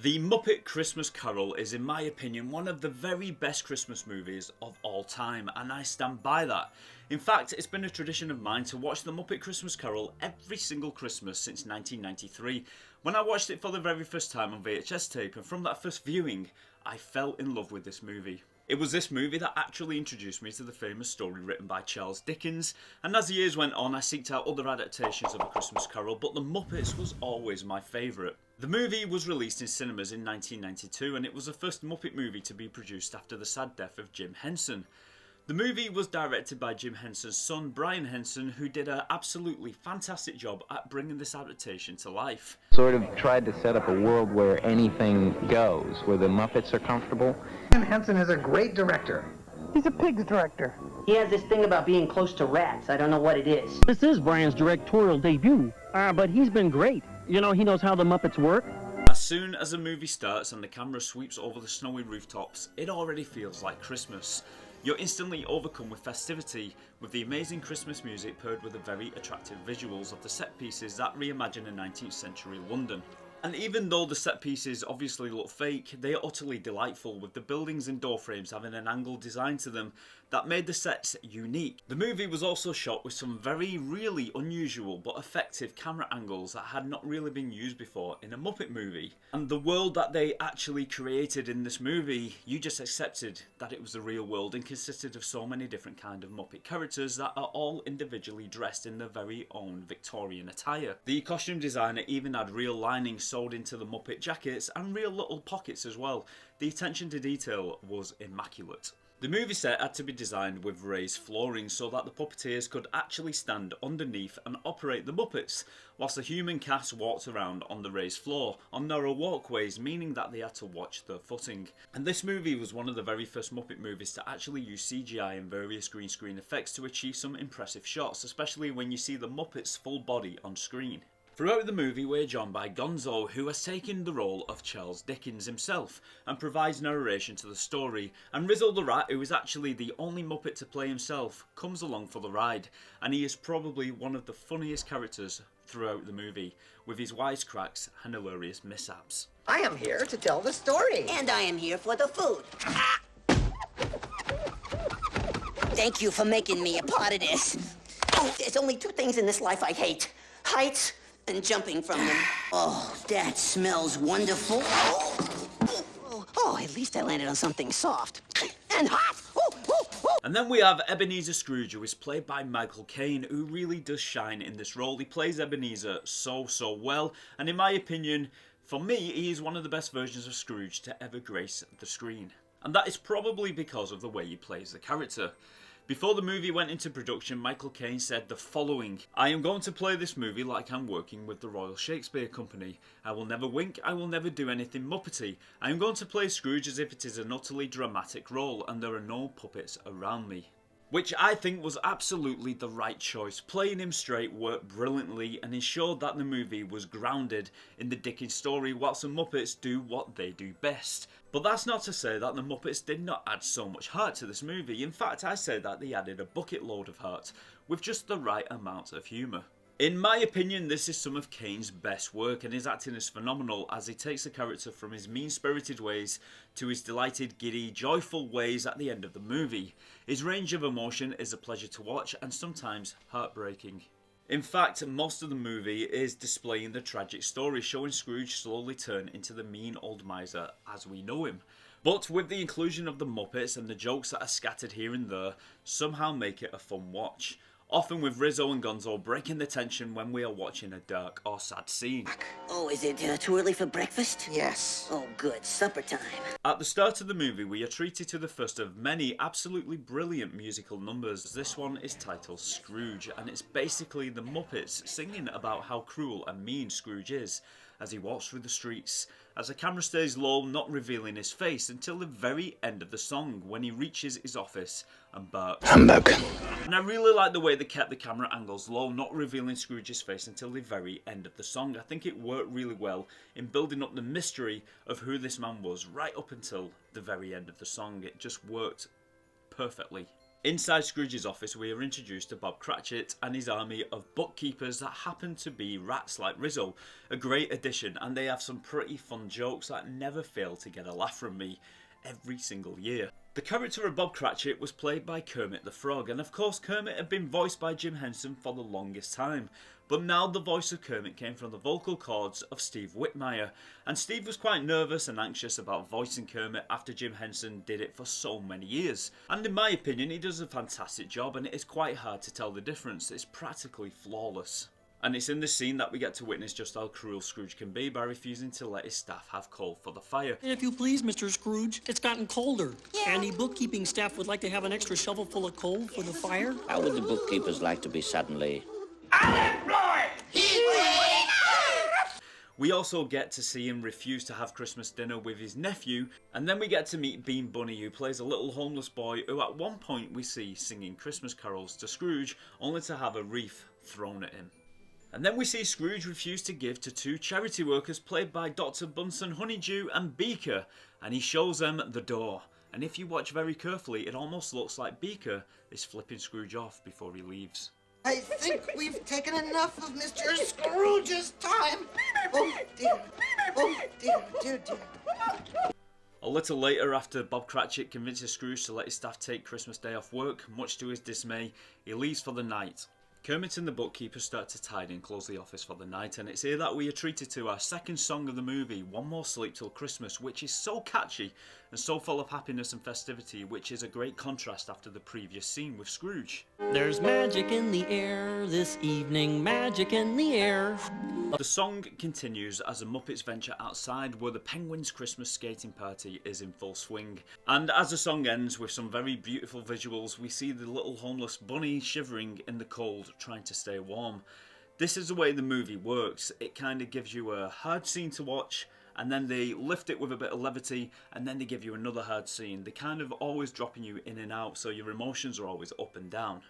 The Muppet Christmas Carol is, in my opinion, one of the very best Christmas movies of all time, and I stand by that. In fact, it's been a tradition of mine to watch the Muppet Christmas Carol every single Christmas since 1993, when I watched it for the very first time on VHS tape, and from that first viewing, I fell in love with this movie. It was this movie that actually introduced me to the famous story written by Charles Dickens, and as the years went on I seeked out other adaptations of A Christmas Carol, but The Muppets was always my favourite. The movie was released in cinemas in 1992 and it was the first Muppet movie to be produced after the sad death of Jim Henson. The movie was directed by Jim Henson's son Brian Henson, who did an absolutely fantastic job at bringing this adaptation to life. Sort of tried to set up a world where anything goes, where the Muppets are comfortable. Jim Henson is a great director. He's a pig's director. He has this thing about being close to rats. I don't know what it is. This is Brian's directorial debut, but he's been great. You know, he knows how the Muppets work. As soon as the movie starts and the camera sweeps over the snowy rooftops, it already feels like Christmas. You're instantly overcome with festivity, with the amazing Christmas music paired with the very attractive visuals of the set pieces that reimagine a 19th century London. And even though the set pieces obviously look fake, they are utterly delightful, with the buildings and door frames having an angled design to them that made the sets unique. The movie was also shot with some very really unusual but effective camera angles that had not really been used before in a Muppet movie. And the world that they actually created in this movie, you just accepted that it was the real world and consisted of so many different kind of Muppet characters that are all individually dressed in their very own Victorian attire. The costume designer even had real linings sewed into the Muppet jackets and real little pockets as well. The attention to detail was immaculate. The movie set had to be designed with raised flooring so that the puppeteers could actually stand underneath and operate the Muppets, whilst the human cast walked around on the raised floor on narrow walkways, meaning that they had to watch their footing. And this movie was one of the very first Muppet movies to actually use CGI and various green screen effects to achieve some impressive shots, especially when you see the Muppets' full body on screen. Throughout the movie we're joined by Gonzo, who has taken the role of Charles Dickens himself and provides narration to the story, and Rizzo the Rat, who is actually the only Muppet to play himself, comes along for the ride, and he is probably one of the funniest characters throughout the movie, with his wisecracks and hilarious mishaps. I am here to tell the story. And I am here for the food. Thank you for making me a part of this. Oh, there's only two things in this life I hate. Heights and jumping from them. Oh, that smells wonderful. Oh, at least I landed on something soft. And hot! And then we have Ebeneezer Scrooge, who is played by Michael Caine, who really does shine in this role. He plays Ebeneezer so well, and in my opinion, for me, he is one of the best versions of Scrooge to ever grace the screen. And that is probably because of the way he plays the character. Before the movie went into production, Michael Caine said the following: "I am going to play this movie like I'm working with the Royal Shakespeare Company. I will never wink, I will never do anything Muppety. I am going to play Scrooge as if it is an utterly dramatic role and there are no puppets around me." Which I think was absolutely the right choice. Playing him straight worked brilliantly and ensured that the movie was grounded in the Dickens story, whilst the Muppets do what they do best. But that's not to say that the Muppets did not add so much heart to this movie. In fact, I say that they added a bucket load of heart, with just the right amount of humour. In my opinion, this is some of Caine's best work, and his acting is phenomenal as he takes the character from his mean-spirited ways to his delighted, giddy, joyful ways at the end of the movie. His range of emotion is a pleasure to watch and sometimes heartbreaking. In fact, most of the movie is displaying the tragic story, showing Scrooge slowly turn into the mean old miser as we know him. But with the inclusion of the Muppets and the jokes that are scattered here and there, somehow make it a fun watch. Often with Rizzo and Gonzo breaking the tension when we are watching a dark or sad scene. Oh, is it too early for breakfast? Yes. Oh, good. Supper time. At the start of the movie, we are treated to the first of many absolutely brilliant musical numbers. This one is titled Scrooge, and it's basically the Muppets singing about how cruel and mean Scrooge is as he walks through the streets, as the camera stays low, not revealing his face until the very end of the song when he reaches his office and barks. Humbug. And I really like the way they kept the camera angles low, not revealing Scrooge's face until the very end of the song. I think it worked really well in building up the mystery of who this man was right up until the very end of the song. It just worked perfectly. Inside Scrooge's office, we are introduced to Bob Cratchit and his army of bookkeepers that happen to be rats like Rizzo. A great addition, and they have some pretty fun jokes that never fail to get a laugh from me every single year. The character of Bob Cratchit was played by Kermit the Frog, and of course Kermit had been voiced by Jim Henson for the longest time. But now the voice of Kermit came from the vocal cords of Steve Whitmire, and Steve was quite nervous and anxious about voicing Kermit after Jim Henson did it for so many years. And in my opinion, he does a fantastic job, and it is quite hard to tell the difference. It's practically flawless. And it's in this scene that we get to witness just how cruel Scrooge can be by refusing to let his staff have coal for the fire. If you please, Mr. Scrooge, it's gotten colder. Yeah. And the bookkeeping staff would like to have an extra shovel full of coal for the fire. How would the bookkeepers like to be suddenly unemployed? We also get to see him refuse to have Christmas dinner with his nephew, and then we get to meet Bean Bunny, who plays a little homeless boy who at one point we see singing Christmas carols to Scrooge, only to have a wreath thrown at him. And then we see Scrooge refuse to give to two charity workers played by Dr. Bunsen Honeydew and Beaker, and he shows them the door. And if you watch very carefully, it almost looks like Beaker is flipping Scrooge off before he leaves. I think we've taken enough of Mr. Scrooge's time. Oh dear. Oh dear, dear, dear. A little later, after Bob Cratchit convinces Scrooge to let his staff take Christmas Day off work, much to his dismay, he leaves for the night. Kermit and the bookkeeper start to tidy and close the office for the night, and it's here that we are treated to our second song of the movie, One More Sleep Till Christmas, which is so catchy and so full of happiness and festivity, which is a great contrast after the previous scene with Scrooge. There's magic in the air this evening, magic in the air. The song continues as the Muppets venture outside where the Penguins' Christmas skating party is in full swing. And as the song ends with some very beautiful visuals, we see the little homeless bunny shivering in the cold, trying to stay warm. This is the way the movie works. It kind of gives you a hard scene to watch, and then they lift it with a bit of levity, and then they give you another hard scene. They kind of always dropping you in and out, so your emotions are always up and down.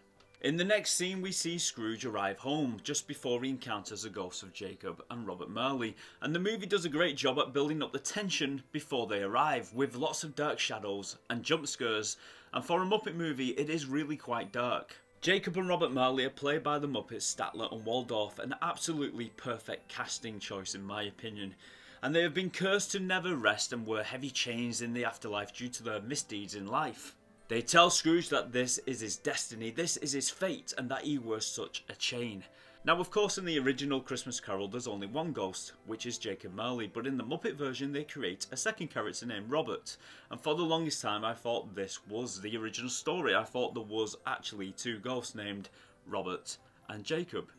In the next scene, we see Scrooge arrive home just before he encounters the ghosts of Jacob and Robert Marley, and the movie does a great job at building up the tension before they arrive, with lots of dark shadows and jump scares, and for a Muppet movie, it is really quite dark. Jacob and Robert Marley are played by the Muppets Statler and Waldorf, an absolutely perfect casting choice in my opinion. And they have been cursed to never rest and wear heavy chains in the afterlife due to their misdeeds in life. They tell Scrooge that this is his destiny, this is his fate, and that he wears such a chain. Now, of course, in the original Christmas Carol, there's only one ghost, which is Jacob Marley, but in the Muppet version, they create a second character named Robert. And for the longest time, I thought this was the original story. I thought there was actually two ghosts named Robert and Jacob.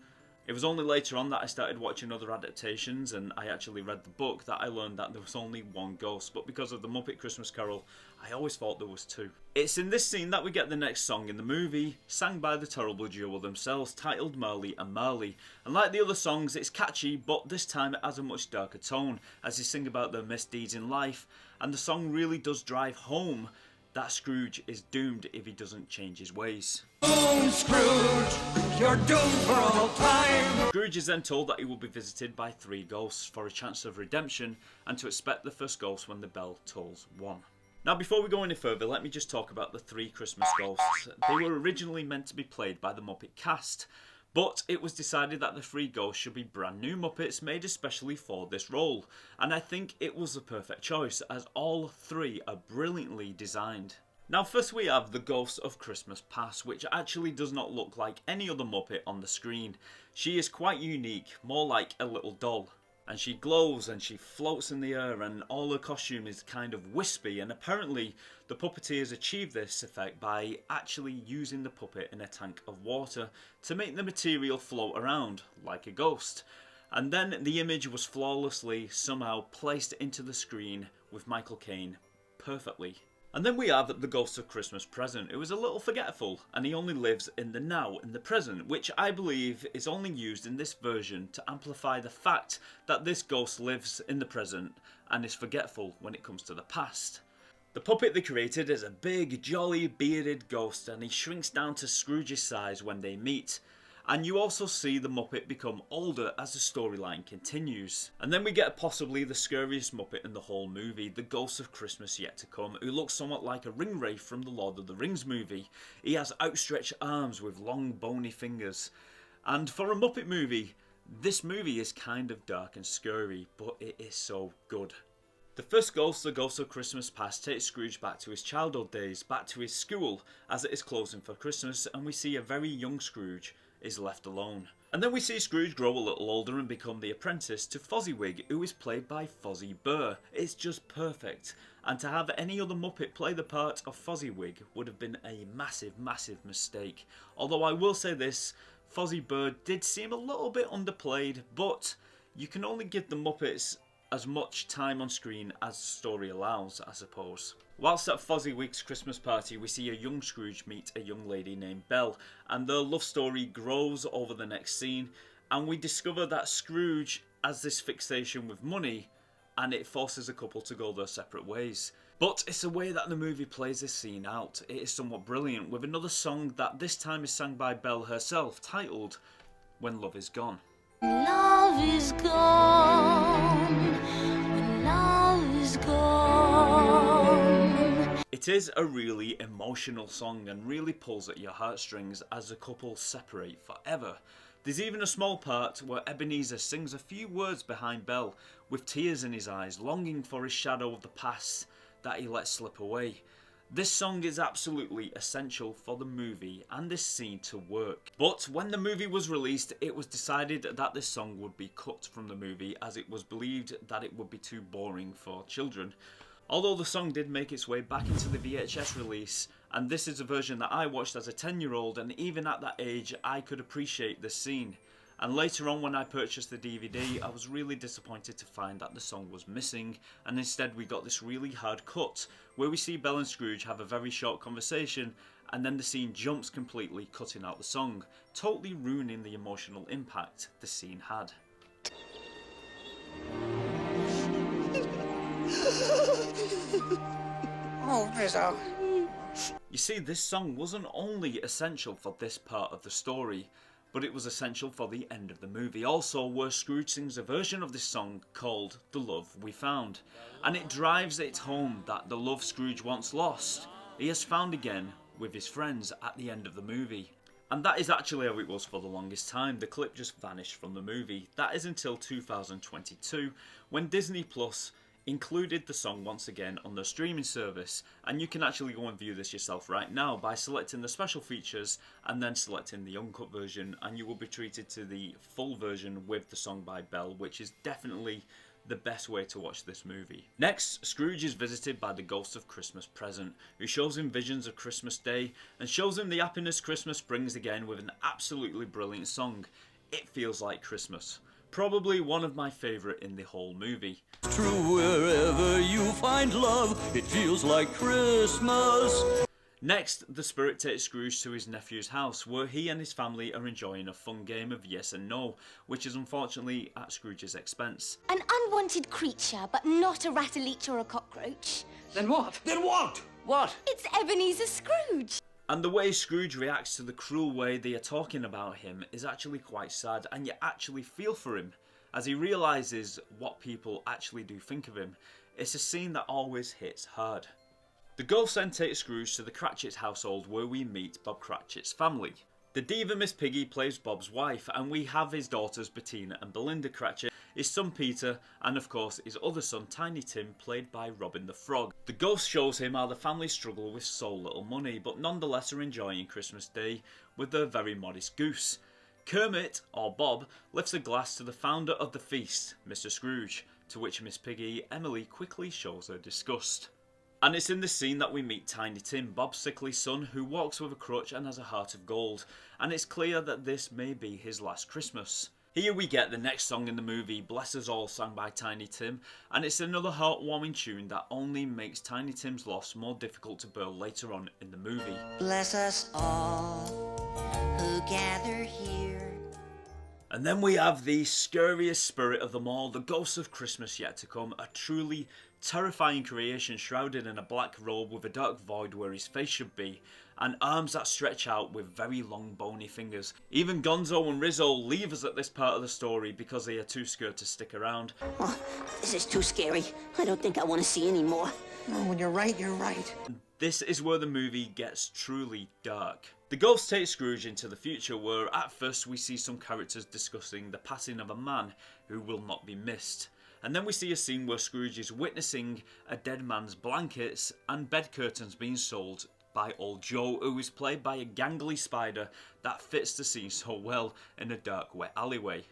It was only later on that I started watching other adaptations and I actually read the book that I learned that there was only one ghost, but because of the Muppet Christmas Carol, I always thought there was two. It's in this scene that we get the next song in the movie, sang by the terrible duo themselves, titled Marley and Marley. And like the other songs, it's catchy, but this time it has a much darker tone, as they sing about their misdeeds in life, and the song really does drive home that Scrooge is doomed if he doesn't change his ways. Oh, Scrooge, you're doomed for all time. Scrooge is then told that he will be visited by three ghosts for a chance of redemption and to expect the first ghost when the bell tolls 1. Now, before we go any further, let me just talk about the three Christmas ghosts. They were originally meant to be played by the Muppet cast, but it was decided that the three ghosts should be brand new Muppets made especially for this role, and I think it was the perfect choice as all three are brilliantly designed. Now, first we have the Ghost of Christmas Past, which actually does not look like any other Muppet on the screen. She is quite unique, more like a little doll. And she glows and she floats in the air and all her costume is kind of wispy, and apparently the puppeteers achieved this effect by actually using the puppet in a tank of water to make the material float around like a ghost. And then the image was flawlessly somehow placed into the screen with Michael Caine perfectly. And then we have the Ghost of Christmas Present, who is a little forgetful, and he only lives in the now, in the present, which I believe is only used in this version to amplify the fact that this ghost lives in the present and is forgetful when it comes to the past. The puppet they created is a big, jolly, bearded ghost, and he shrinks down to Scrooge's size when they meet. And you also see the Muppet become older as the storyline continues. And then we get possibly the scariest Muppet in the whole movie, the Ghost of Christmas Yet to Come, who looks somewhat like a ringwraith from the Lord of the Rings movie. He has outstretched arms with long bony fingers. And for a Muppet movie, this movie is kind of dark and scary, but it is so good. The first ghost, the Ghost of Christmas Past, takes Scrooge back to his childhood days, back to his school, as it is closing for Christmas, and we see a very young Scrooge is left alone. And then we see Scrooge grow a little older and become the apprentice to Fozziwig, who is played by Fozzie Bear. It's just perfect. And to have any other Muppet play the part of Fozziwig would have been a massive, massive mistake. Although I will say this, Fozzie Bear did seem a little bit underplayed, but you can only give the Muppets as much time on screen as the story allows, I suppose. Whilst at Fozziwig's Christmas party, we see a young Scrooge meet a young lady named Belle, and their love story grows over the next scene, and we discover that Scrooge has this fixation with money, and it forces the couple to go their separate ways. But it's the way that the movie plays this scene out. It is somewhat brilliant, with another song that this time is sung by Belle herself, titled When Love Is Gone. Love is gone, when love is gone. It is a really emotional song and really pulls at your heartstrings as the couple separate forever. There's even a small part where Ebeneezer sings a few words behind Belle with tears in his eyes, longing for his shadow of the past that he let slip away. This song is absolutely essential for the movie and this scene to work. But when the movie was released, it was decided that this song would be cut from the movie as it was believed that it would be too boring for children. Although the song did make its way back into the VHS release, and this is a version that I watched as a 10-year-old, and even at that age I could appreciate this scene. And later on when I purchased the DVD, I was really disappointed to find that the song was missing, and instead we got this really hard cut where we see Belle and Scrooge have a very short conversation, and then the scene jumps completely, cutting out the song, totally ruining the emotional impact the scene had. Oh, Rizzo. You see, this song wasn't only essential for this part of the story, but it was essential for the end of the movie also, where Scrooge sings a version of this song called The Love We Found. And it drives it home that the love Scrooge once lost, he has found again with his friends at the end of the movie. And that is actually how it was for the longest time. The clip just vanished from the movie. That is until 2022, when Disney Plus included the song once again on their streaming service, and you can actually go and view this yourself right now by selecting the special features and then selecting the uncut version, and you will be treated to the full version with the song by Belle, which is definitely the best way to watch this movie. Next, Scrooge is visited by the ghost of Christmas Present, who shows him visions of Christmas Day and shows him the happiness Christmas brings again with an absolutely brilliant song, It Feels Like Christmas. Probably one of my favourite in the whole movie. True, wherever you find love, it feels like Christmas. Next, the spirit takes Scrooge to his nephew's house, where he and his family are enjoying a fun game of yes and no, which is unfortunately at Scrooge's expense. An unwanted creature, but not a rattle-leech or a cockroach. Then what? Then what? What? It's Ebeneezer Scrooge. And the way Scrooge reacts to the cruel way they are talking about him is actually quite sad, and you actually feel for him as he realises what people actually do think of him. It's a scene that always hits hard. The ghost then takes Scrooge to the Cratchit household, where we meet Bob Cratchit's family. The diva Miss Piggy plays Bob's wife, and we have his daughters Bettina and Belinda Cratchit, his son Peter, and of course his other son Tiny Tim, played by Robin the Frog. The ghost shows him how the family struggle with so little money, but nonetheless are enjoying Christmas Day with their very modest goose. Kermit, or Bob, lifts a glass to the founder of the feast, Mr. Scrooge, to which Miss Piggy, Emily, quickly shows her disgust. And it's in this scene that we meet Tiny Tim, Bob's sickly son, who walks with a crutch and has a heart of gold, and it's clear that this may be his last Christmas. Here we get the next song in the movie, Bless Us All, sung by Tiny Tim, and it's another heartwarming tune that only makes Tiny Tim's loss more difficult to bear later on in the movie. Bless us all who gather here. And then we have the scariest spirit of them all, the Ghost of Christmas Yet to Come, a truly Terrifying creation shrouded in a black robe with a dark void where his face should be, and arms that stretch out with very long bony fingers. Even Gonzo and Rizzo leave us at this part of the story because they are too scared to stick around. Oh, this is too scary. I don't think I want to see any more. Oh, you're right, you're right. This is where the movie gets truly dark. The ghost takes Scrooge into the future, where at first we see some characters discussing the passing of a man who will not be missed. And then we see a scene where Scrooge is witnessing a dead man's blankets and bed curtains being sold by Old Joe, who is played by a gangly spider that fits the scene so well in a dark, wet alleyway.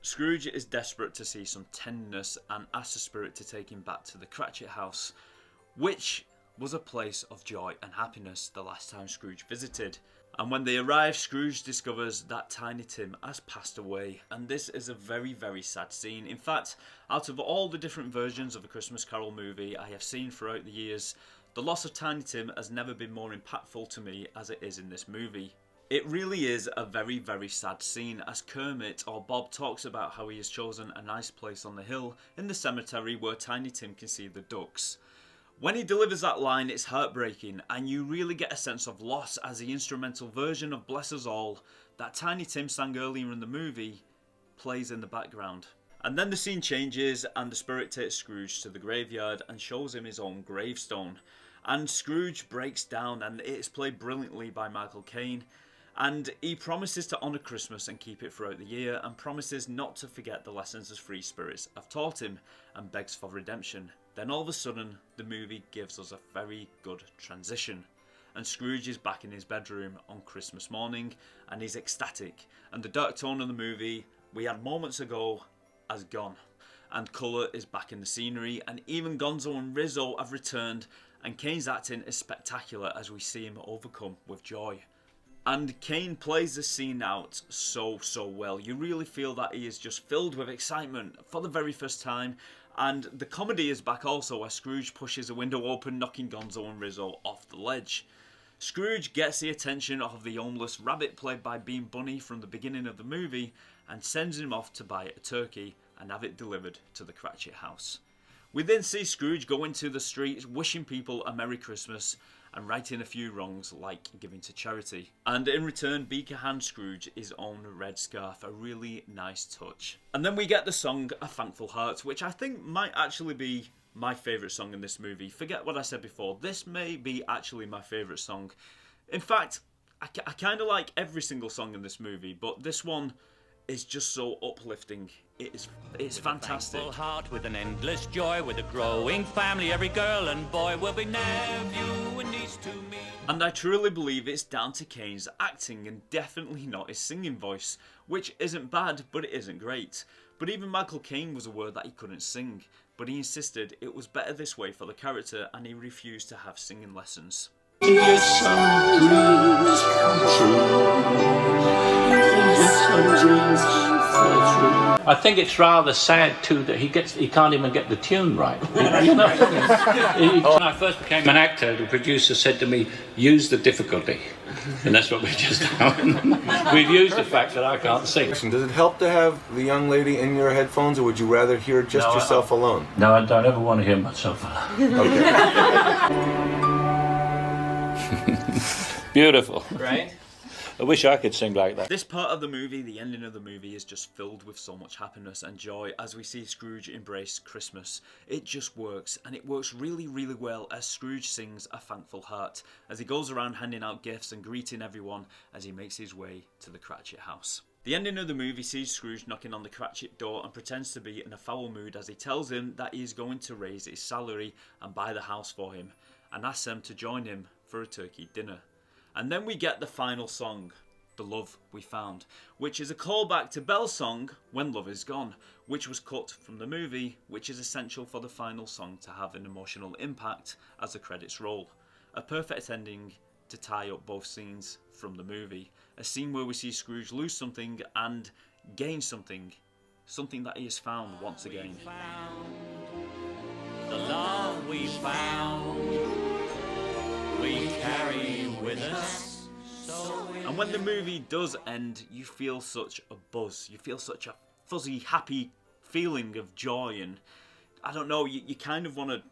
Scrooge is desperate to see some tenderness and asks the spirit to take him back to the Cratchit house, which was a place of joy and happiness the last time Scrooge visited. And when they arrive, Scrooge discovers that Tiny Tim has passed away, and this is a very, very sad scene. In fact, out of all the different versions of a Christmas Carol movie I have seen throughout the years, the loss of Tiny Tim has never been more impactful to me as it is in this movie. It really is a very, very sad scene as Kermit or Bob talks about how he has chosen a nice place on the hill in the cemetery where Tiny Tim can see the ducks. When he delivers that line, it's heartbreaking, and you really get a sense of loss as the instrumental version of Bless Us All that Tiny Tim sang earlier in the movie plays in the background. And then the scene changes and the spirit takes Scrooge to the graveyard and shows him his own gravestone. And Scrooge breaks down, and it's played brilliantly by Michael Caine. And he promises to honour Christmas and keep it throughout the year, and promises not to forget the lessons his free spirits have taught him, and begs for redemption. Then all of a sudden, the movie gives us a very good transition. And Scrooge is back in his bedroom on Christmas morning, and he's ecstatic. And the dark tone of the movie we had moments ago has gone. And colour is back in the scenery, and even Gonzo and Rizzo have returned, and Caine's acting is spectacular as we see him overcome with joy. And Cain plays the scene out so well. You really feel that he is just filled with excitement for the very first time. And the comedy is back also as Scrooge pushes a window open, knocking Gonzo and Rizzo off the ledge. Scrooge gets the attention of the homeless rabbit played by Bean Bunny from the beginning of the movie and sends him off to buy a turkey and have it delivered to the Cratchit house. We then see Scrooge go into the streets wishing people a Merry Christmas and righting a few wrongs like giving to charity. And in return, Beaker hands Scrooge his own red scarf, a really nice touch. And then we get the song A Thankful Heart, which I think might actually be my favourite song in this movie. Forget what I said before, this may be actually my favourite song. In fact, I kind of like every single song in this movie, but this one is just so uplifting. It's fantastic. A heart with an endless joy, with a growing family, every girl and boy will be nephew and niece to me. And I truly believe it's down to Caine's acting and definitely not his singing voice, which isn't bad, but it isn't great. But even Michael Caine was aware that he couldn't sing, but he insisted it was better this way for the character and he refused to have singing lessons. Yes, some dreams come true. Yes, some dreams fall through. I think it's rather sad too that he can't even get the tune right. You know? When I first became an actor, the producer said to me, "Use the difficulty," and that's what we've just done. We've used the fact that I can't sing. Does it help to have the young lady in your headphones, or would you rather hear just yourself alone? No, I don't ever want to hear myself alone. Okay. Beautiful. Right? I wish I could sing like that. This part of the movie, the ending of the movie, is just filled with so much happiness and joy as we see Scrooge embrace Christmas. It just works, and it works really, really well as Scrooge sings A Thankful Heart, as he goes around handing out gifts and greeting everyone as he makes his way to the Cratchit house. The ending of the movie sees Scrooge knocking on the Cratchit door and pretends to be in a foul mood as he tells him that he is going to raise his salary and buy the house for him, and asks them to join him for a turkey dinner. And then we get the final song, The Love We Found, which is a callback to Belle's song, When Love Is Gone, which was cut from the movie, which is essential for the final song to have an emotional impact as the credits roll. A perfect ending to tie up both scenes from the movie. A scene where we see Scrooge lose something and gain something that he has found once again. The love we found, we carry with us. And when the movie does end, you feel such a buzz. You feel such a fuzzy, happy feeling of joy, and I don't know, you kind of want to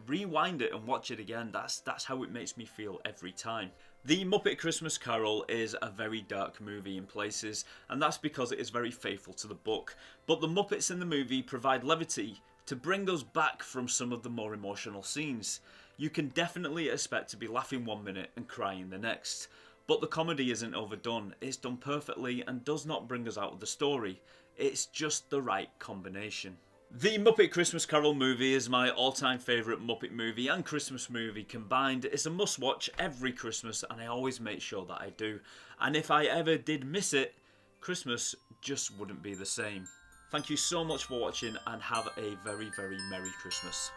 rewind it and watch it again. That's how it makes me feel every time. The Muppet Christmas Carol is a very dark movie in places, and that's because it is very faithful to the book. But the Muppets in the movie provide levity to bring us back from some of the more emotional scenes. You can definitely expect to be laughing one minute and crying the next. But the comedy isn't overdone, it's done perfectly and does not bring us out of the story. It's just the right combination. The Muppet Christmas Carol movie is my all-time favourite Muppet movie and Christmas movie combined. It's a must-watch every Christmas, and I always make sure that I do. And if I ever did miss it, Christmas just wouldn't be the same. Thank you so much for watching, and have a very, very Merry Christmas.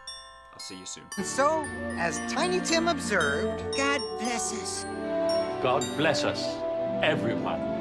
I'll see you soon. And so, as Tiny Tim observed, God bless us. God bless us, everyone.